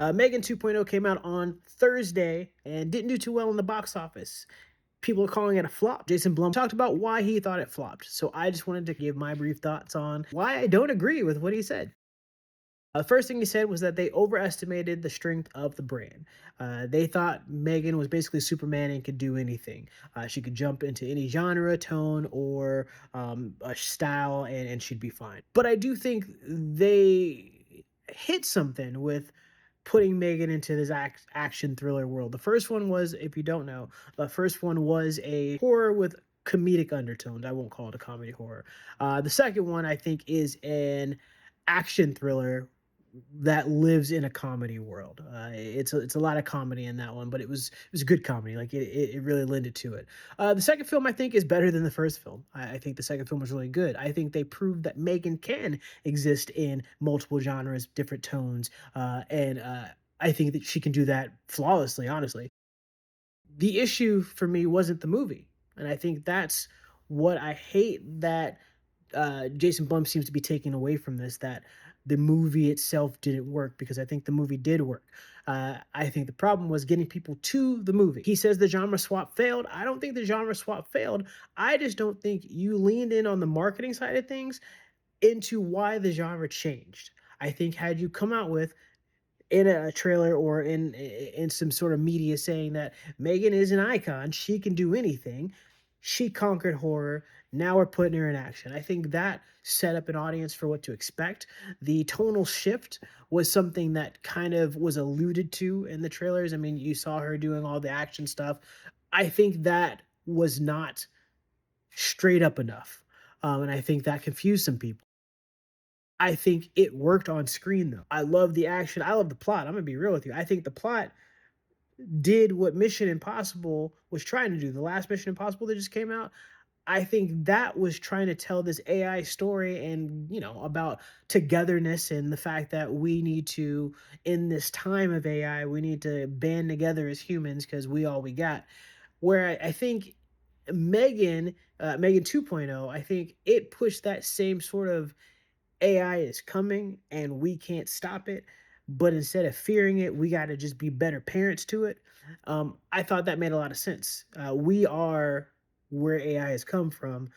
M3GAN 2.0 came out on Thursday and didn't do too well in the box office. People are calling it a flop. Jason Blum talked about why he thought it flopped. So I just wanted to give my brief thoughts on why I don't agree with what he said. The first thing he said was that they overestimated the strength of the brand. They thought Megan was basically Superman and could do anything. She could jump into any genre, tone, or a style, and she'd be fine. But I do think they hit something with putting Megan into this action thriller world. The first one was, if you don't know, the first one was a horror with comedic undertones. I won't call it a comedy horror. The second one, I think, is an action thriller that lives in a comedy world. It's a lot of comedy in that one, but it was good comedy. Like it really lended to it. The second film I think is better than the first film. I think the second film was really good. I think they proved that Megan can exist in multiple genres, different tones, and I think that she can do that flawlessly. Honestly, the issue for me wasn't the movie, and I think that's what I hate that Jason Blum seems to be taking away from this, that the movie itself didn't work, because I think the movie did work. I think the problem was getting people to the movie. He says the genre swap failed. I don't think the genre swap failed. I just don't think you leaned in on the marketing side of things into why the genre changed. I think had you come out with in a trailer or in some sort of media saying that Megan is an icon, she can do anything. She conquered horror. Now we're putting her in action. I think that set up an audience for what to expect. The tonal shift was something that kind of was alluded to in the trailers. I mean, you saw her doing all the action stuff. I think that was not straight up enough. And I think that confused some people. I think it worked on screen though. I love the action. I love the plot. I'm gonna be real with you. I think the plot did what Mission Impossible was trying to do. The last Mission Impossible that just came out, I think that was trying to tell this AI story and, about togetherness and the fact that we need to, in this time of AI, we need to band together as humans because we all we got. Where I think Megan 2.0, I think it pushed that same sort of AI is coming and we can't stop it. But instead of fearing it, we got to just be better parents to it. I thought that made a lot of sense. We are where AI has come from.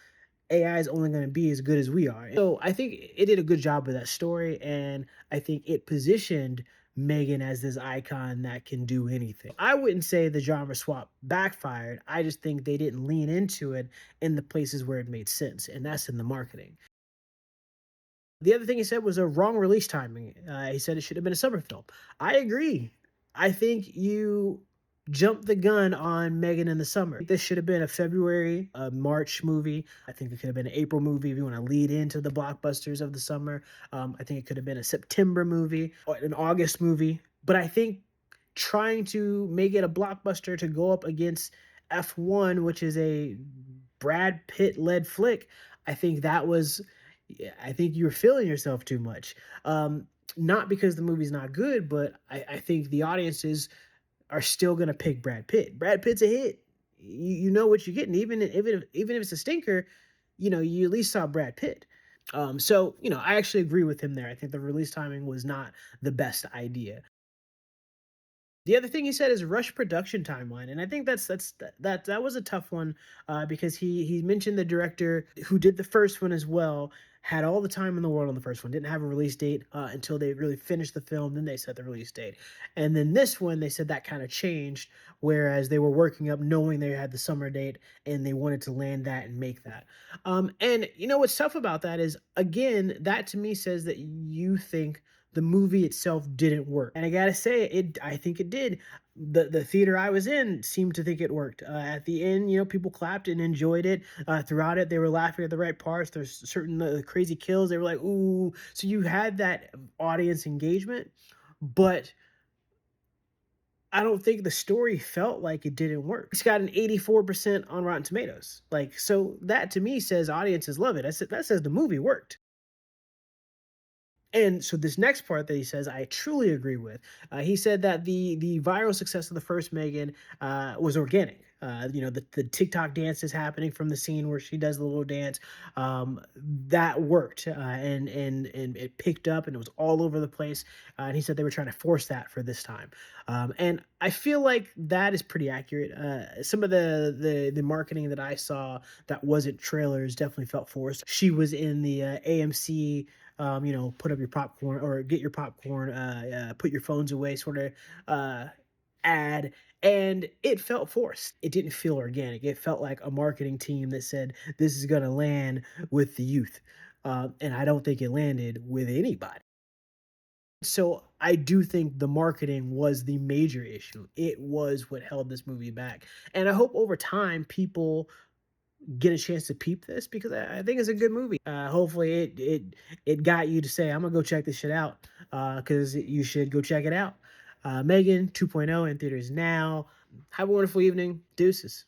AI is only going to be as good as we are. So I think it did a good job with that story. And I think it positioned Megan as this icon that can do anything. I wouldn't say the genre swap backfired. I just think they didn't lean into it in the places where it made sense. And that's in the marketing. The other thing he said was a wrong release timing. He said it should have been a summer film. I agree. I think you jumped the gun on Megan in the summer. This should have been a February, a March movie. I think it could have been an April movie if you want to lead into the blockbusters of the summer. I think it could have been a September movie or an August movie. But I think trying to make it a blockbuster to go up against F1, which is a Brad Pitt led flick, I think that was yeah, I think you're feeling yourself too much. Not because the movie's not good, but I think the audiences are still gonna pick Brad Pitt. Brad Pitt's a hit. You know what you're getting, even if it's a stinker, you at least saw Brad Pitt. So I actually agree with him there. I think the release timing was not the best idea. The other thing he said is rush production timeline, and I think that was a tough one because he mentioned the director who did the first one as well had all the time in the world on the first one, didn't have a release date until they really finished the film, then they set the release date, and then this one they said that kind of changed, whereas they were working up knowing they had the summer date and they wanted to land that and make that. And what's tough about that is again that to me says that you think the movie itself didn't work. And I gotta say, I think it did. The theater I was in seemed to think it worked. At the end, people clapped and enjoyed it. Throughout it, they were laughing at the right parts. There's certain crazy kills. They were like, ooh. So you had that audience engagement, but I don't think the story felt like it didn't work. It's got an 84% on Rotten Tomatoes. Like, so that to me says audiences love it. That says the movie worked. And so this next part that he says, I truly agree with. He said that the viral success of the first Megan was organic. The TikTok dance is happening from the scene where she does the little dance. That worked, and it picked up, and it was all over the place. And he said they were trying to force that for this time. And I feel like that is pretty accurate. Some of the marketing that I saw that wasn't trailers definitely felt forced. She was in the AMC, put up your popcorn or get your popcorn, put your phones away sort of ad, and it felt forced. It didn't feel organic. It felt like a marketing team that said this is going to land with the youth, and I don't think it landed with anybody. So I do think the marketing was the major issue. It was what held this movie back, and I hope over time people get a chance to peep this because I think it's a good movie. Hopefully, it got you to say, "I'm gonna go check this shit out," because you should go check it out. M3GAN 2.0 in theaters now. Have a wonderful evening. Deuces.